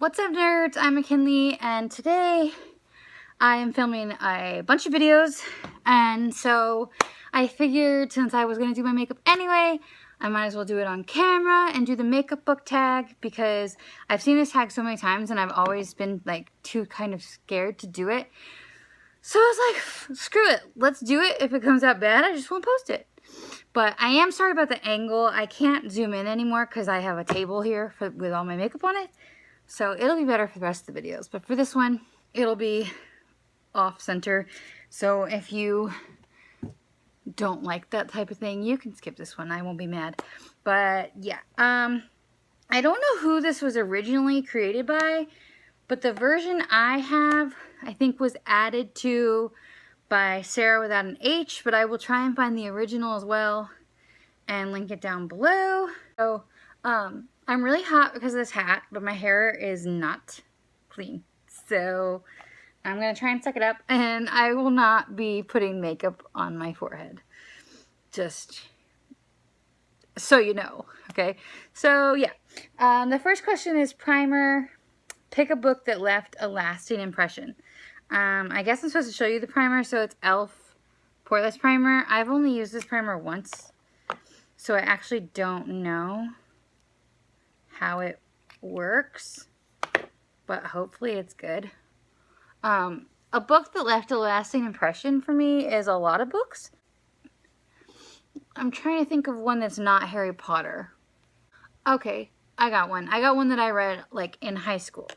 What's up, nerds? I'm McKinley, and today I am filming a bunch of videos, and so I figured since I was going to do my makeup anyway, I might as well do it on camera and do the makeup book tag, because I've seen this tag so many times and I've always been like too kind of scared to do it. So I was like, screw it, let's do it. If it comes out bad, I just won't post it. But I am sorry about the angle. I can't zoom in anymore because I have a table here with all my makeup on it. So it'll be better for the rest of the videos. But for this one, it'll be off center. So if you don't like that type of thing, you can skip this one. I won't be mad. But yeah, I don't know who this was originally created by, but the version I have, I think, was added to by Sarah without an H, but I will try and find the original as well and link it down below. So, I'm really hot because of this hat, but my hair is not clean. So I'm going to try and suck it up, and I will not be putting makeup on my forehead. Just so you know, okay? So yeah, the first question is primer. Pick a book that left a lasting impression. I guess I'm supposed to show you the primer, so it's e.l.f. Poreless Primer. I've only used this primer once, so I actually don't know how it works, but hopefully it's good. A book that left a lasting impression for me is a lot of books. I'm trying to think of one that's not Harry Potter. Okay, I got one. I got one that I read like in high school,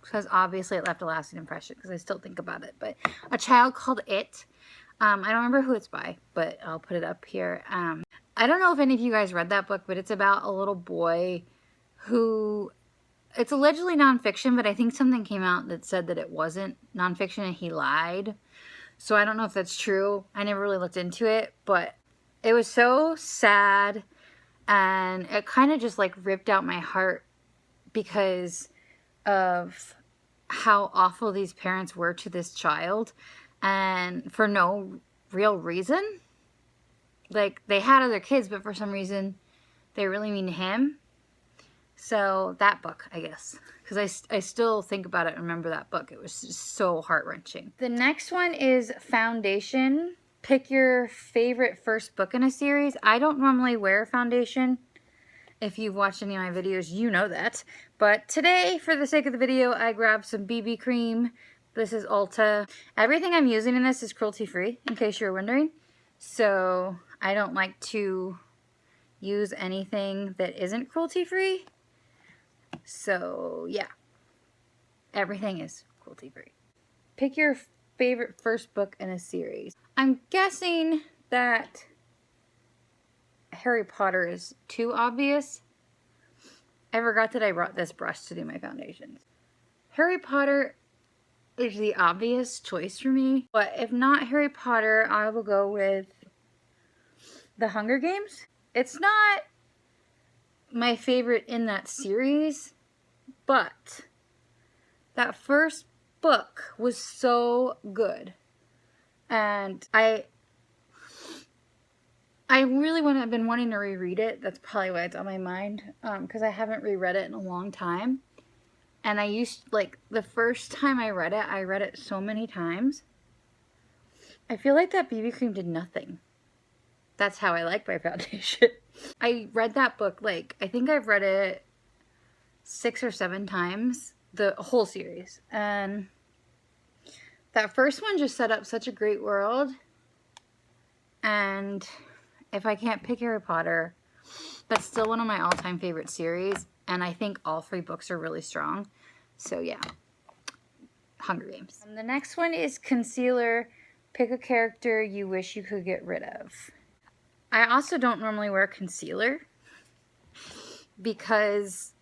because obviously it left a lasting impression because I still think about it. But A Child Called It. I don't remember who it's by, but I'll put it up here. I don't know if any of you guys read that book, but it's about a little boy who, it's allegedly nonfiction, but I think something came out that said that it wasn't nonfiction and he lied. So I don't know if that's true. I never really looked into it, but it was so sad, and it kind of just like ripped out my heart because of how awful these parents were to this child, and for no real reason. Like, they had other kids, but for some reason they really mean him. So that book, I guess, because I still think about it and remember that book. It was just so heart-wrenching. The next one is foundation. Pick your favorite first book in a series. I don't normally wear foundation. If you've watched any of my videos, you know that. But today, for the sake of the video, I grabbed some BB cream. This is Ulta. Everything I'm using in this is cruelty-free, in case you're wondering. So I don't like to use anything that isn't cruelty-free. So yeah, everything is cruelty-free. Pick your favorite first book in a series. I'm guessing that Harry Potter is too obvious. I forgot that I brought this brush to do my foundations. Harry Potter is the obvious choice for me, but if not Harry Potter, I will go with The Hunger Games. It's not my favorite in that series, but that first book was so good, and I really have been wanting to reread it. That's probably why it's on my mind, because I haven't reread it in a long time. And like, the first time I read it so many times. I feel like that BB cream did nothing. That's how I like my foundation. I read that book, like, I think I've read it 6 or 7 times, the whole series. And that first one just set up such a great world. And if I can't pick Harry Potter, that's still one of my all-time favorite series. And I think all 3 books are really strong. So yeah, Hunger Games. And the next one is concealer. Pick a character you wish you could get rid of. I also don't normally wear concealer because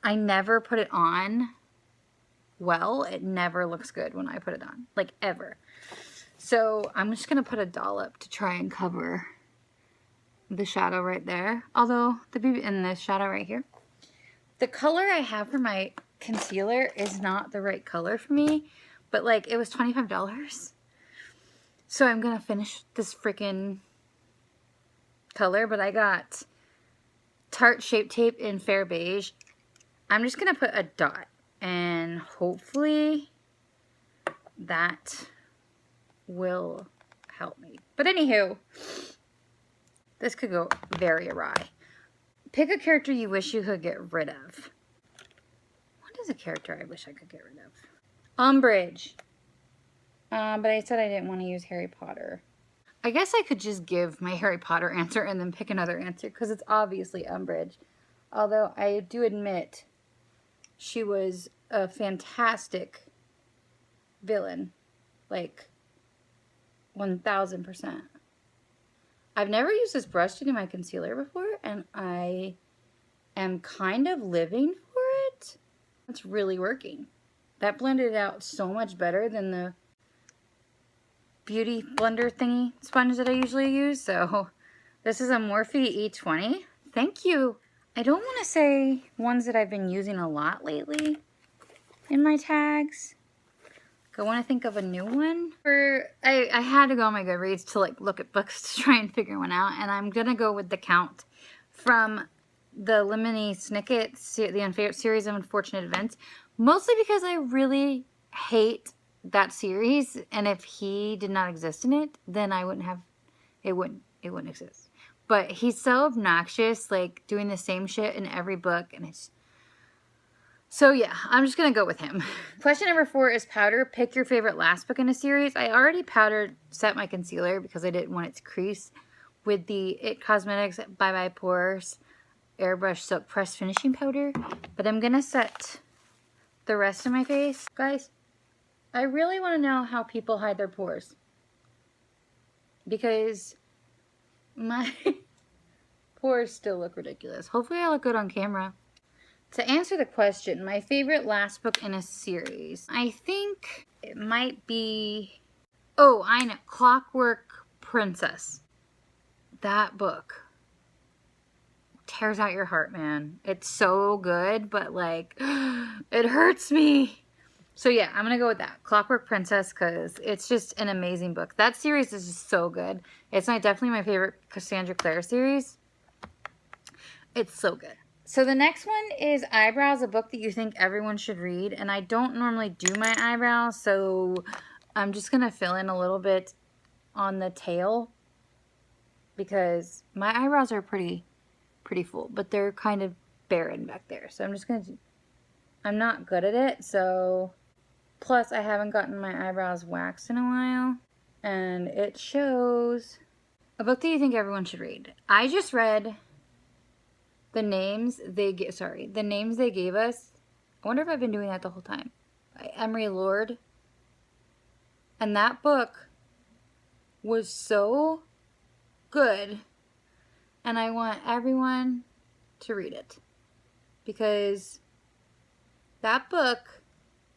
I never put it on well. It never looks good when I put it on, like, ever. So I'm just going to put a dollop to try and cover the shadow right there. Although, in this shadow right here. The color I have for my concealer is not the right color for me. But, like, it was $25. So I'm going to finish this freaking color. But I got Tarte Shape Tape in Fair Beige. I'm just going to put a dot, and hopefully that will help me. But anywho, this could go very awry. Pick a character you wish you could get rid of. What is a character I wish I could get rid of? Umbridge. But I said I didn't want to use Harry Potter. I guess I could just give my Harry Potter answer and then pick another answer because it's obviously Umbridge. Although I do admit she was a fantastic villain. Like 1000%. I've never used this brush to do my concealer before, and I am kind of living for it. It's really working. That blended out so much better than the beauty blender thingy sponge that I usually use. So this is a Morphe E20. Thank you. I don't want to say ones that I've been using a lot lately in my tags. I want to think of a new one. I had to go on my Goodreads to like look at books to try and figure one out, and I'm gonna go with The Count from the Lemony Snicket, the series of unfortunate events, mostly because I really hate that series, and if he did not exist in it, then I wouldn't have, it wouldn't exist. But he's so obnoxious, like doing the same shit in every book, and it's so yeah, I'm just going to go with him. Question number 4 is powder. Pick your favorite last book in a series. I already powdered set my concealer because I didn't want it to crease with the It Cosmetics Bye Bye Pores Airbrush Silk Press Finishing Powder. But I'm going to set the rest of my face. Guys, I really want to know how people hide their pores. Because my pores still look ridiculous. Hopefully I look good on camera. To answer the question, my favorite last book in a series, I think it might be, oh, I know, Clockwork Princess. That book tears out your heart, man. It's so good, but like, it hurts me. So yeah, I'm going to go with that. Clockwork Princess, because it's just an amazing book. That series is just so good. It's definitely my favorite Cassandra Clare series. It's so good. So the next one is Eyebrows, a book that you think everyone should read. And I don't normally do my eyebrows, so I'm just going to fill in a little bit on the tail. Because my eyebrows are pretty full, but they're kind of barren back there. So I'm just going to, I'm not good at it, so plus I haven't gotten my eyebrows waxed in a while. And it shows. A book that you think everyone should read. I just read the names they gave us. I wonder if I've been doing that the whole time. By Emery Lord. And that book was so good. And I want everyone to read it. Because that book,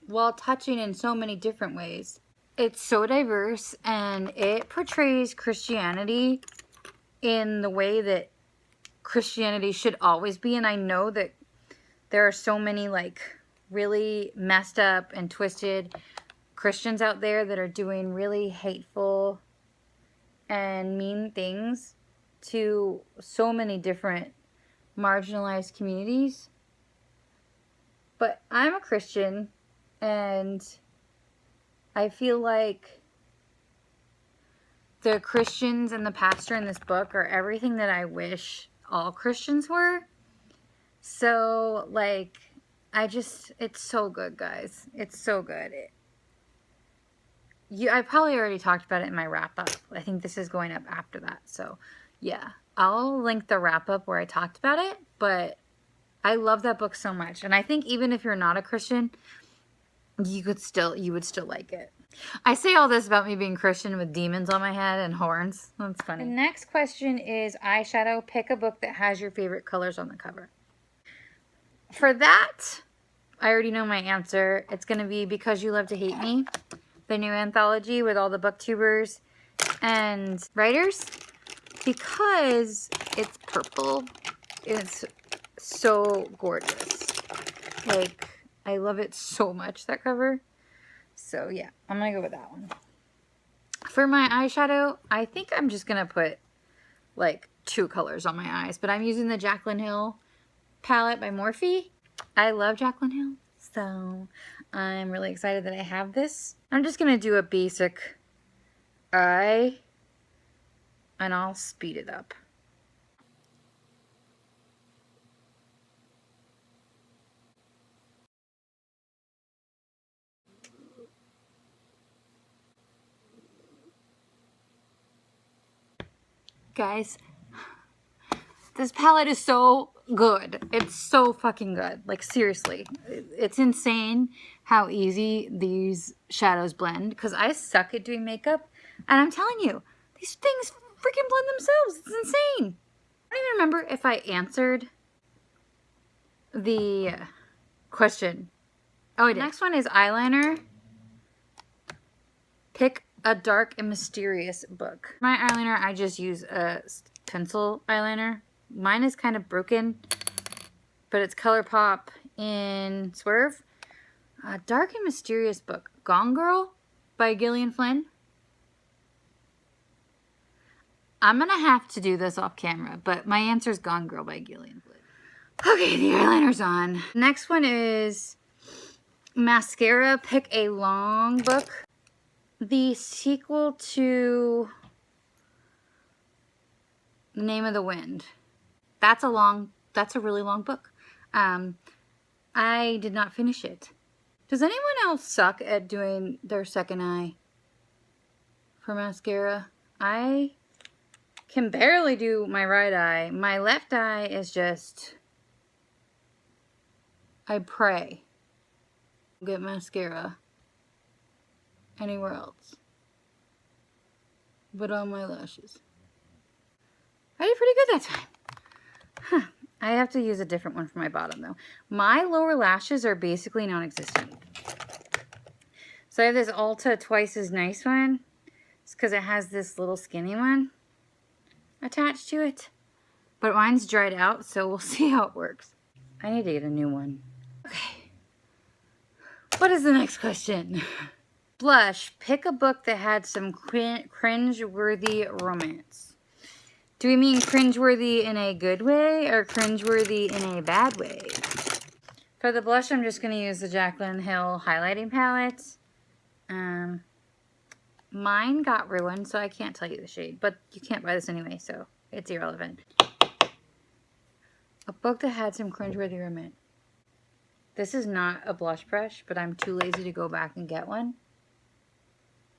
while touching in so many different ways, it's so diverse and it portrays Christianity in the way that Christianity should always be. And I know that there are so many like really messed up and twisted Christians out there that are doing really hateful and mean things to so many different marginalized communities. But I'm a Christian, and I feel like the Christians and the pastor in this book are everything that I wish all Christians were. So, like, it's so good, guys. It's so good. I probably already talked about it in my wrap-up. I think this is going up after that. So, yeah. I'll link the wrap-up where I talked about it. But I love that book so much. And I think even if you're not a Christian, you would still like it. I say all this about me being Christian with demons on my head and horns. That's funny. The next question is eyeshadow. Pick a book that has your favorite colors on the cover. For that, I already know my answer. It's going to be Because You Love to Hate Me, the new anthology with all the booktubers and writers. Because it's purple. It's so gorgeous. Like, I love it so much, that cover. So, yeah, I'm going to go with that one. For my eyeshadow, I think I'm just going to put, like, 2 colors on my eyes. But I'm using the Jaclyn Hill palette by Morphe. I love Jaclyn Hill, so I'm really excited that I have this. I'm just gonna do a basic eye, and I'll speed it up. Guys, this palette is so good. It's so fucking good. Like, seriously. It's insane how easy these shadows blend, because I suck at doing makeup, and I'm telling you, these things freaking blend themselves. It's insane. I don't even remember if I answered the question. Oh, I did. Next one is eyeliner. Pick a dark and mysterious book. My eyeliner, I just use a pencil eyeliner. Mine is kind of broken, but it's ColourPop in Swerve. A dark and mysterious book. Gone Girl by Gillian Flynn. I'm gonna have to do this off camera, but my answer is Gone Girl by Gillian Flynn. Okay, the eyeliner's on. Next one is mascara. Pick a long book. The sequel to Name of the Wind. That's a really long book. I did not finish it. Does anyone else suck at doing their second eye for mascara? I can barely do my right eye. My left eye is just, I pray get mascara anywhere else but on my lashes. I did pretty good that time. Huh. I have to use a different one for my bottom though. My lower lashes are basically non-existent. So I have this Ulta Twice as Nice one. It's because it has this little skinny one attached to it. But mine's dried out, so we'll see how it works. I need to get a new one. Okay. What is the next question? Blush. Pick a book that had some cringe-worthy romance. Do we mean cringe-worthy in a good way or cringe-worthy in a bad way? For the blush, I'm just going to use the Jaclyn Hill highlighting palette. Mine got ruined, so I can't tell you the shade. But you can't buy this anyway, so it's irrelevant. A book that had some cringe-worthy romance. This is not a blush brush, but I'm too lazy to go back and get one.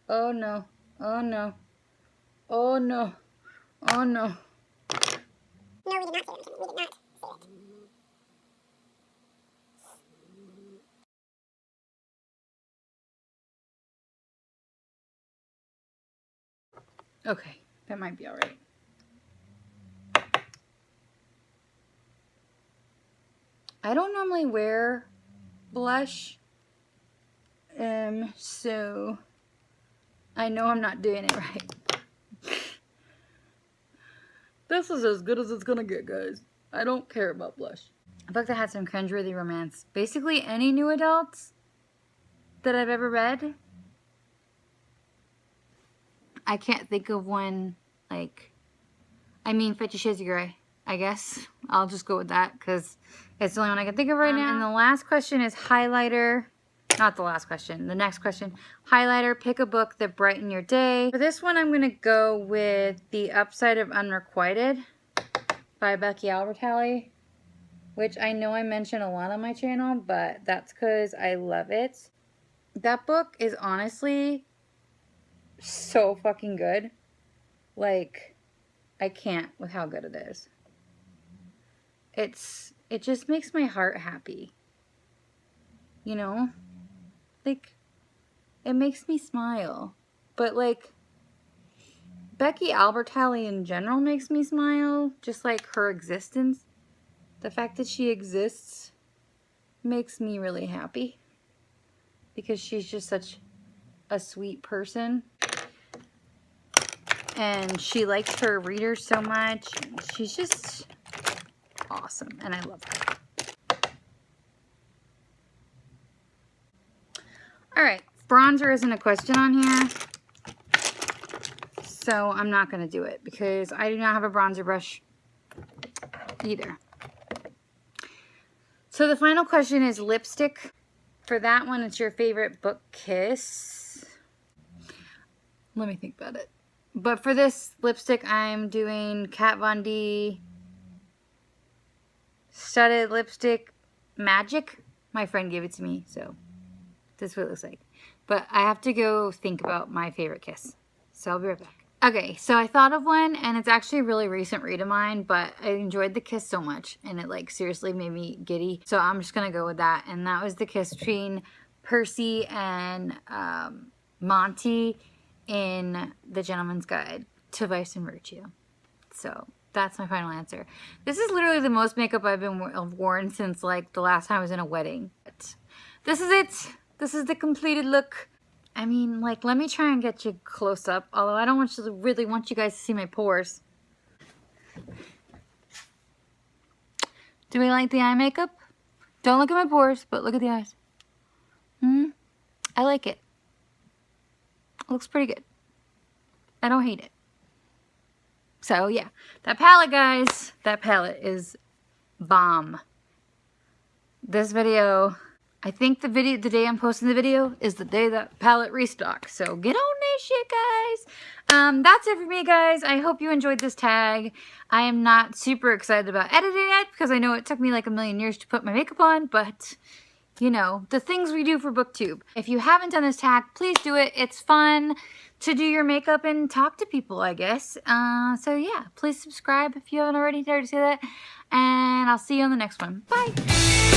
Oh no. Oh no. Oh no. Oh no. No, we did not say it. We did not say it. Okay, that might be alright. I don't normally wear blush, so I know I'm not doing it right. This is as good as it's gonna get, guys. I don't care about blush. A book that had some cringeworthy romance. Basically any new adults that I've ever read. I can't think of one, like, I mean, Fifty Shades of Grey, I guess. I'll just go with that because it's the only one I can think of right now. And the last question is highlighter. Not the last question, the next question. Highlighter, pick a book that brightened your day. For this one, I'm going to go with The Upside of Unrequited by Becky Albertalli, which I know I mention a lot on my channel, but that's because I love it. That book is honestly so fucking good. Like, I can't with how good it is. It just makes my heart happy. You know? Like, it makes me smile. But like, Becky Albertalli in general makes me smile. Just like her existence. The fact that she exists makes me really happy. Because she's just such a sweet person. And she likes her readers so much. She's just awesome. And I love her. Alright. Bronzer isn't a question on here. So I'm not going to do it. Because I do not have a bronzer brush either. So the final question is lipstick. For that one, it's your favorite book kiss. Let me think about it. But for this lipstick, I'm doing Kat Von D Studded Lipstick Magic. My friend gave it to me, so this is what it looks like. But I have to go think about my favorite kiss. So I'll be right back. Okay, so I thought of one, and it's actually a really recent read of mine, but I enjoyed the kiss so much, and it like seriously made me giddy. So I'm just gonna go with that, and that was the kiss between Percy and Monty in The Gentleman's Guide to Vice and Virtue. So that's my final answer. This is literally the most makeup I've worn since like the last time I was in a wedding. But this is it. This is the completed look. I mean, like, let me try and get you close up, although I don't really want you guys to see my pores. Do we like the eye makeup? Don't look at my pores, but look at the eyes. I like it. It looks pretty good. I don't hate it. So, yeah. That palette, guys, that palette is bomb. This video... I think the day I'm posting the video is the day that palette restocks. So get on this shit, guys. That's it for me, guys. I hope you enjoyed this tag. I am not super excited about editing it because I know it took me like a million years to put my makeup on, but you know, the things we do for BookTube. If you haven't done this tag, please do it. It's fun to do your makeup and talk to people, I guess. So yeah, please subscribe if you haven't already. There to say that. And I'll see you on the next one. Bye.